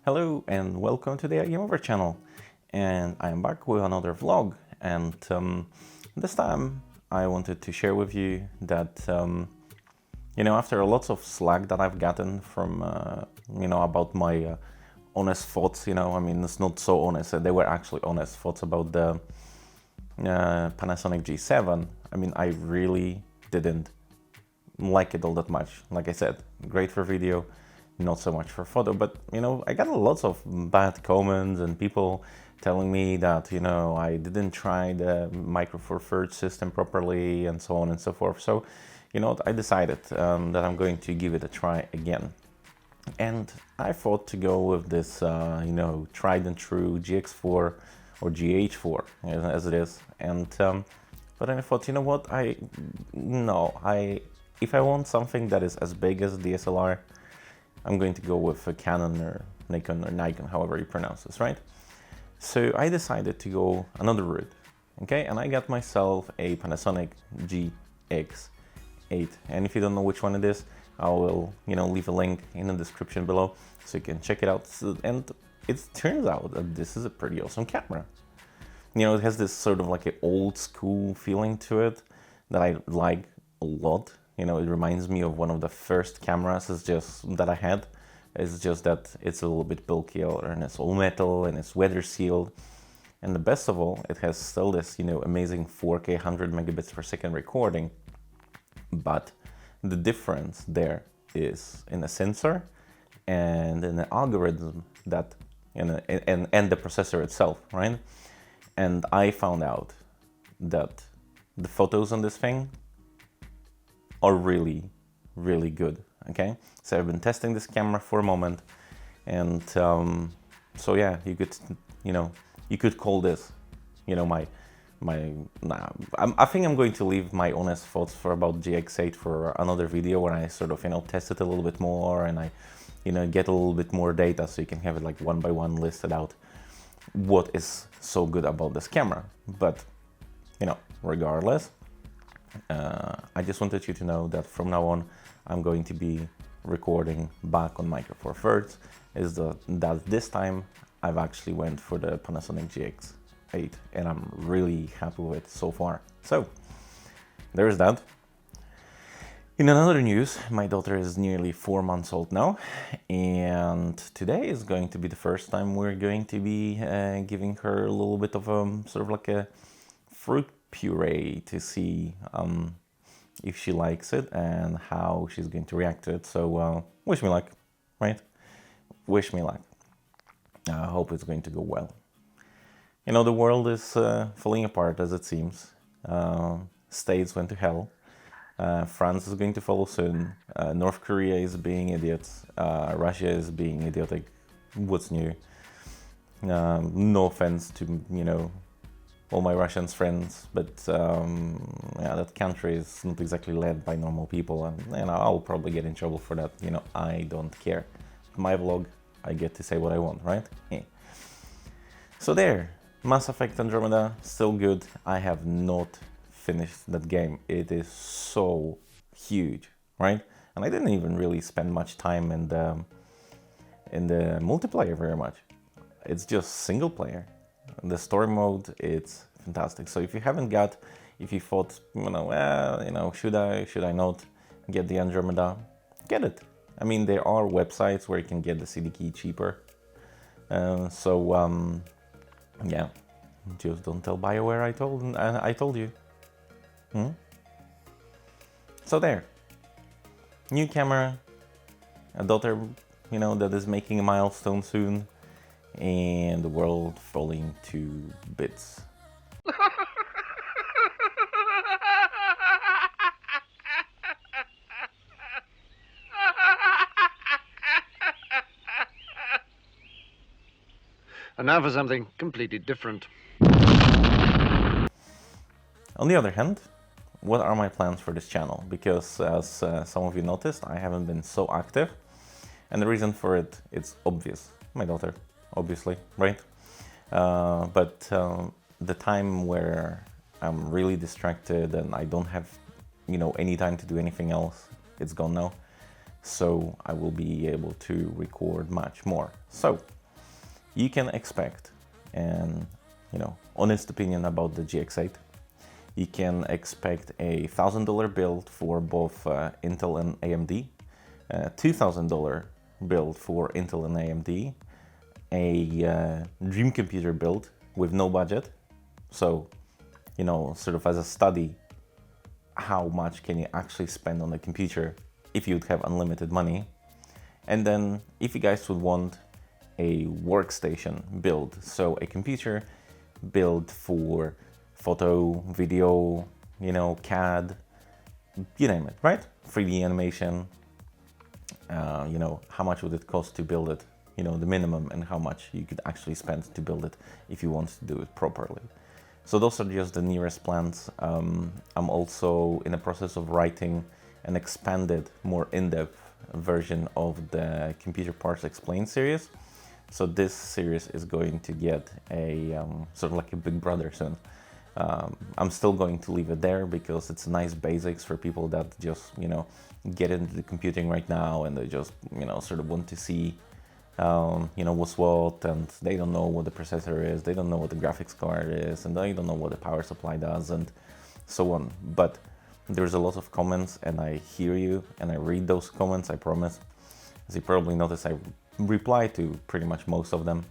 Hello and welcome to the iGameOver channel, and I'm back with another vlog. And this time I wanted to share with you that after lots of slack that I've gotten from about my honest thoughts, it's not so honest. They were actually honest thoughts about the Panasonic G7. I really didn't like it all that much. Like I said, great for video, not so much for photo. But I got lots of bad comments and people telling me that I didn't try the Micro Four Thirds system properly and so on and so forth. So I decided that I'm going to give it a try again. And I thought to go with this tried and true GX4 or GH4 as it is. And but then I thought, you know what, if I want something that is as big as DSLR, I'm going to go with a Canon or Nikon, however you pronounce this, right? So I decided to go another route, okay? And I got myself a Panasonic GX8. And if you don't know which one it is, I will, leave a link in the description below so you can check it out. And it turns out that this is a pretty awesome camera. It has this sort of like an old school feeling to it that I like a lot. It reminds me of one of the first cameras that I had. It's just that it's a little bit bulkier and it's all metal and it's weather sealed. And the best of all, it has still this, amazing 4K 100 megabits per second recording. But the difference there is in the sensor and in the algorithm that, and the processor itself, right? And I found out that the photos on this thing are really, really good, okay? So I've been testing this camera for a moment, and so yeah, you could call this, I think I'm going to leave my honest thoughts about GX8 for another video where I sort of, test it a little bit more and I, get a little bit more data so you can have it like one by one listed out what is so good about this camera. But, regardless, I just wanted you to know that from now on, I'm going to be recording back on Micro Four Thirds. That this time I've actually went for the Panasonic GX8 and I'm really happy with it so far. So there's that. In another news, my daughter is nearly 4 months old now, and today is going to be the first time we're going to be giving her a little bit of sort of like a fruit puree to see if she likes it and how she's going to react to it. So wish me luck, right? Wish me luck. I hope it's going to go well. The world is falling apart as it seems. States went to hell. France is going to follow soon. North Korea is being idiots. Russia is being idiotic. What's new? No offense to, all my Russian friends, but that country is not exactly led by normal people, and I'll probably get in trouble for that. I don't care. My vlog, I get to say what I want, right? Yeah. So there, Mass Effect Andromeda, still good. I have not finished that game. It is so huge, right? And I didn't even really spend much time in the multiplayer very much. It's just single player. The story mode, it's fantastic. So if you thought, should I not get the Andromeda, get it. There are websites where you can get the CD key cheaper. Yeah, just don't tell BioWare I told you. So there, new camera, a daughter, that is making a milestone soon, and the world falling to bits. And now for something completely different. On the other hand, what are my plans for this channel? Because as some of you noticed, I haven't been so active. And the reason for it, it's obvious. My daughter, obviously, right? But the time where I'm really distracted and I don't have, any time to do anything else, it's gone now. so I will be able to record much more. So you can expect an honest opinion about the GX8. You can expect a $1,000 build for both Intel and AMD, $2,000 build for Intel and AMD, a dream computer build with no budget. So, sort of as a study, how much can you actually spend on a computer if you'd have unlimited money. And then if you guys would want a workstation build, so a computer built for photo, video, CAD, you name it, right? 3D animation, how much would it cost to build it, the minimum, and how much you could actually spend to build it if you want to do it properly. So those are just the nearest plans. I'm also in the process of writing an expanded, more in-depth version of the Computer Parts Explained series. So this series is going to get a sort of like a big brother soon. I'm still going to leave it there because it's nice basics for people that just, get into the computing right now, and they just, sort of want to see, what's what, and they don't know what the processor is, they don't know what the graphics card is, and they don't know what the power supply does, and so on. But there's a lot of comments, and I hear you, and I read those comments, I promise. As you probably noticed, I reply to pretty much most of them.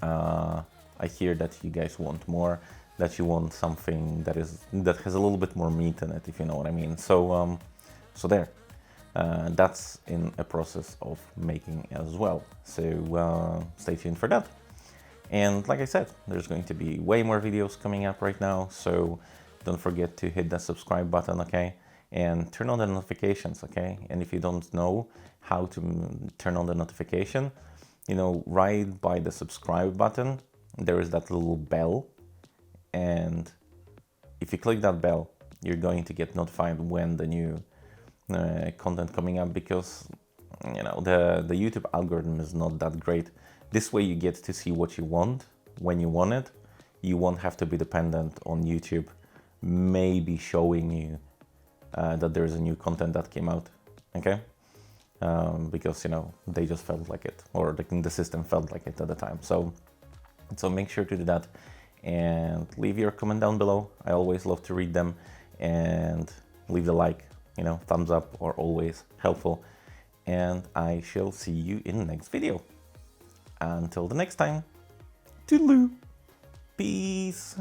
I hear that you guys want more, that you want something that has a little bit more meat in it, if you know what I mean. So there. That's in a process of making as well. So stay tuned for that. And like I said, there's going to be way more videos coming up right now. So don't forget to hit that subscribe button, okay? And turn on the notifications, okay? And if you don't know how to turn on the notification, right by the subscribe button, there is that little bell. And if you click that bell, you're going to get notified when the new content coming up, because the YouTube algorithm is not that great. This way you get to see what you want when you want it. You won't have to be dependent on YouTube maybe showing you that there's a new content that came out, okay? Because they just felt like it, or the system felt like it at the time. So make sure to do that, and leave your comment down below. I always love to read them, and leave the like. Thumbs up are always helpful, and I shall see you in the next video. Until the next time, toodaloo, peace.